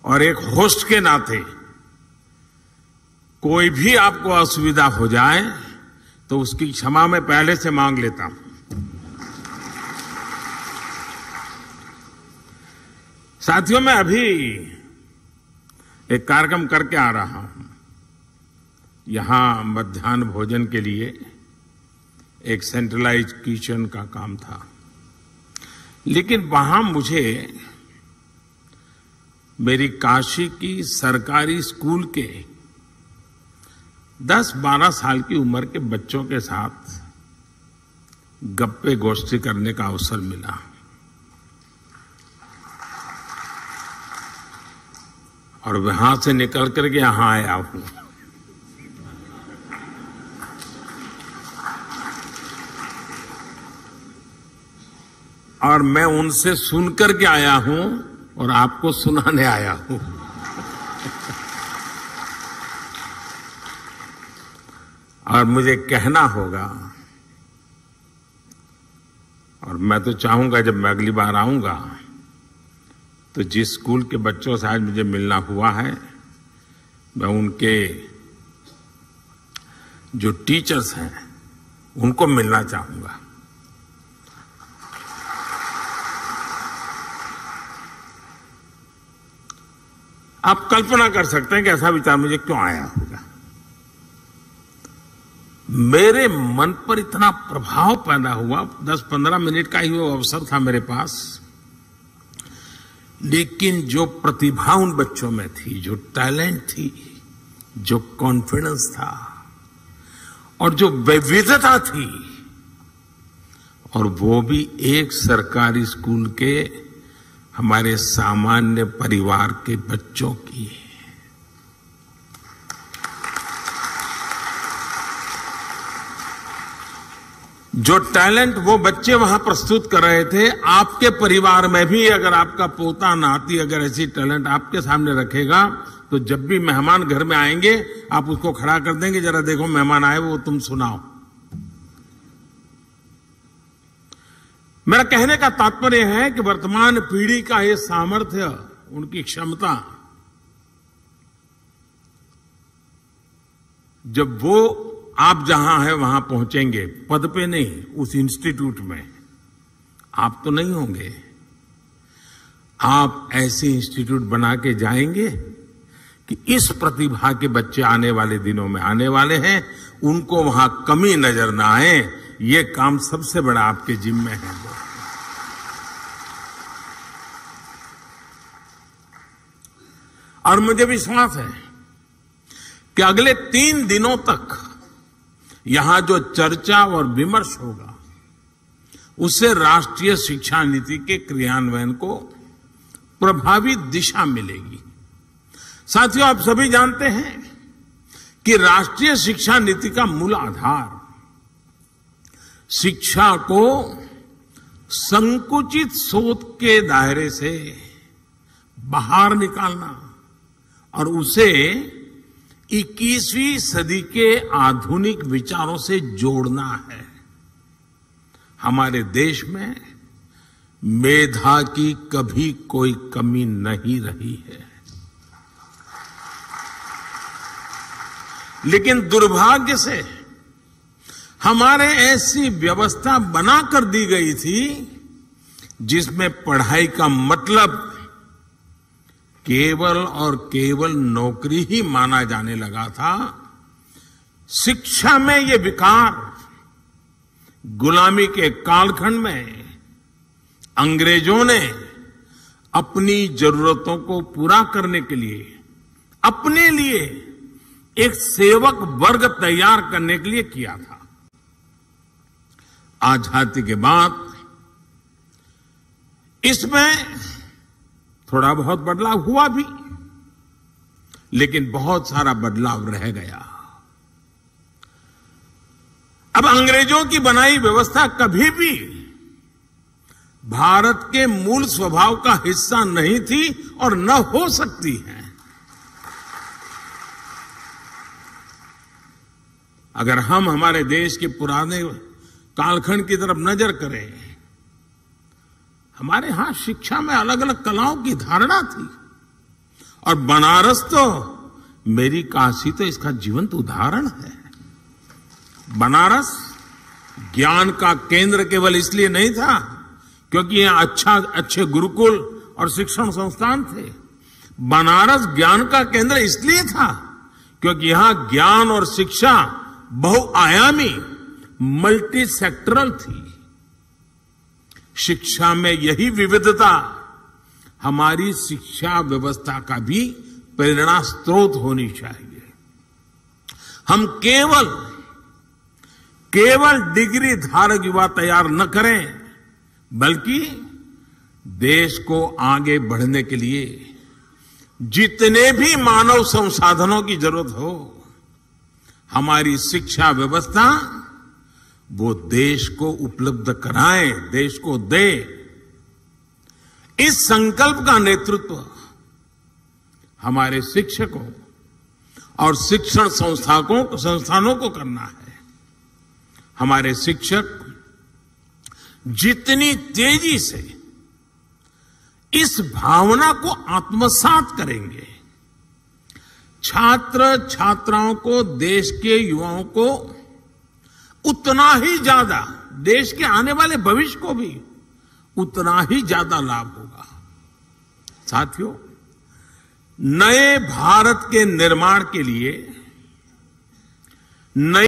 और एक होस्ट के नाते कोई भी आपको असुविधा हो जाए तो उसकी क्षमा मैं पहले से मांग लेता हूं। साथियों, मैं अभी एक कार्यक्रम करके आ रहा हूं। यहां मध्याह्न भोजन के लिए एक सेंट्रलाइज किचन का काम था, लेकिन वहां मुझे मेरी काशी की सरकारी स्कूल के 10-12 साल की उम्र के बच्चों के साथ गप्पे गोष्ठी करने का अवसर मिला। और वहां से निकल करके यहां आया हूं। और मैं उनसे सुन करके आया हूं और आपको सुनाने आया हूं। और मुझे कहना होगा, और मैं तो चाहूंगा जब मैं अगली बार आऊंगा तो जिस स्कूल के बच्चों से आज मुझे मिलना हुआ है, मैं उनके जो टीचर्स हैं उनको मिलना चाहूंगा। आप कल्पना कर सकते हैं कि ऐसा विचार मुझे क्यों आया होगा। मेरे मन पर इतना प्रभाव पैदा हुआ, 10-15 मिनट का ही वो अवसर था मेरे पास, लेकिन जो प्रतिभा उन बच्चों में थी, जो टैलेंट थी, जो कॉन्फिडेंस था और जो विविधता थी, और वो भी एक सरकारी स्कूल के हमारे सामान्य परिवार के बच्चों की। जो टैलेंट वो बच्चे वहां प्रस्तुत कर रहे थे, आपके परिवार में भी अगर आपका पोता नाती अगर ऐसी टैलेंट आपके सामने रखेगा तो जब भी मेहमान घर में आएंगे आप उसको खड़ा कर देंगे, जरा देखो मेहमान आए वो तुम सुनाओ। मेरा कहने का तात्पर्य है कि वर्तमान पीढ़ी का ये सामर्थ्य, उनकी क्षमता, जब वो आप जहां है वहां पहुंचेंगे, पद पे नहीं, उस इंस्टीट्यूट में, आप तो नहीं होंगे, आप ऐसे इंस्टीट्यूट बना के जाएंगे कि इस प्रतिभा के बच्चे आने वाले दिनों में आने वाले हैं, उनको वहां कमी नजर ना आए। ये काम सबसे बड़ा आपके जिम्मे है। और मुझे विश्वास है कि अगले 3 दिनों तक यहां जो चर्चा और विमर्श होगा उससे राष्ट्रीय शिक्षा नीति के क्रियान्वयन को प्रभावी दिशा मिलेगी। साथियों, आप सभी जानते हैं कि राष्ट्रीय शिक्षा नीति का मूल आधार शिक्षा को संकुचित सोच के दायरे से बाहर निकालना और उसे 21वीं सदी के आधुनिक विचारों से जोड़ना है। हमारे देश में मेधा की कभी कोई कमी नहीं रही है, लेकिन दुर्भाग्य से हमारे ऐसी व्यवस्था बना कर दी गई थी जिसमें पढ़ाई का मतलब केवल और केवल नौकरी ही माना जाने लगा था। शिक्षा में ये विकार गुलामी के कालखंड में अंग्रेजों ने अपनी जरूरतों को पूरा करने के लिए अपने लिए एक सेवक वर्ग तैयार करने के लिए किया था। आजादी के बाद इसमें थोड़ा बहुत बदलाव हुआ भी, लेकिन बहुत सारा बदलाव रह गया। अब अंग्रेजों की बनाई व्यवस्था कभी भी भारत के मूल स्वभाव का हिस्सा नहीं थी और न हो सकती है। अगर हम हमारे देश के पुराने कालखंड की तरफ नजर करें, हमारे यहां शिक्षा में अलग अलग कलाओं की धारणा थी और बनारस तो मेरी काशी तो इसका जीवंत उदाहरण है। बनारस ज्ञान का केंद्र केवल इसलिए नहीं था क्योंकि यहां अच्छे गुरुकुल और शिक्षण संस्थान थे। बनारस ज्ञान का केंद्र इसलिए था क्योंकि यहां ज्ञान और शिक्षा बहुआयामी मल्टी सेक्टरल थी। शिक्षा में यही विविधता हमारी शिक्षा व्यवस्था का भी प्रेरणा स्रोत होनी चाहिए। हम केवल डिग्री धारक युवा तैयार न करें, बल्कि देश को आगे बढ़ने के लिए जितने भी मानव संसाधनों की जरूरत हो, हमारी शिक्षा व्यवस्था वो देश को उपलब्ध कराए, देश को दे। इस संकल्प का नेतृत्व हमारे शिक्षकों और शिक्षण संस्थानों को करना है। हमारे शिक्षक जितनी तेजी से इस भावना को आत्मसात करेंगे, छात्र छात्राओं को, देश के युवाओं को उतना ही ज्यादा, देश के आने वाले भविष्य को भी उतना ही ज्यादा लाभ होगा। साथियों, नए भारत के निर्माण के लिए नए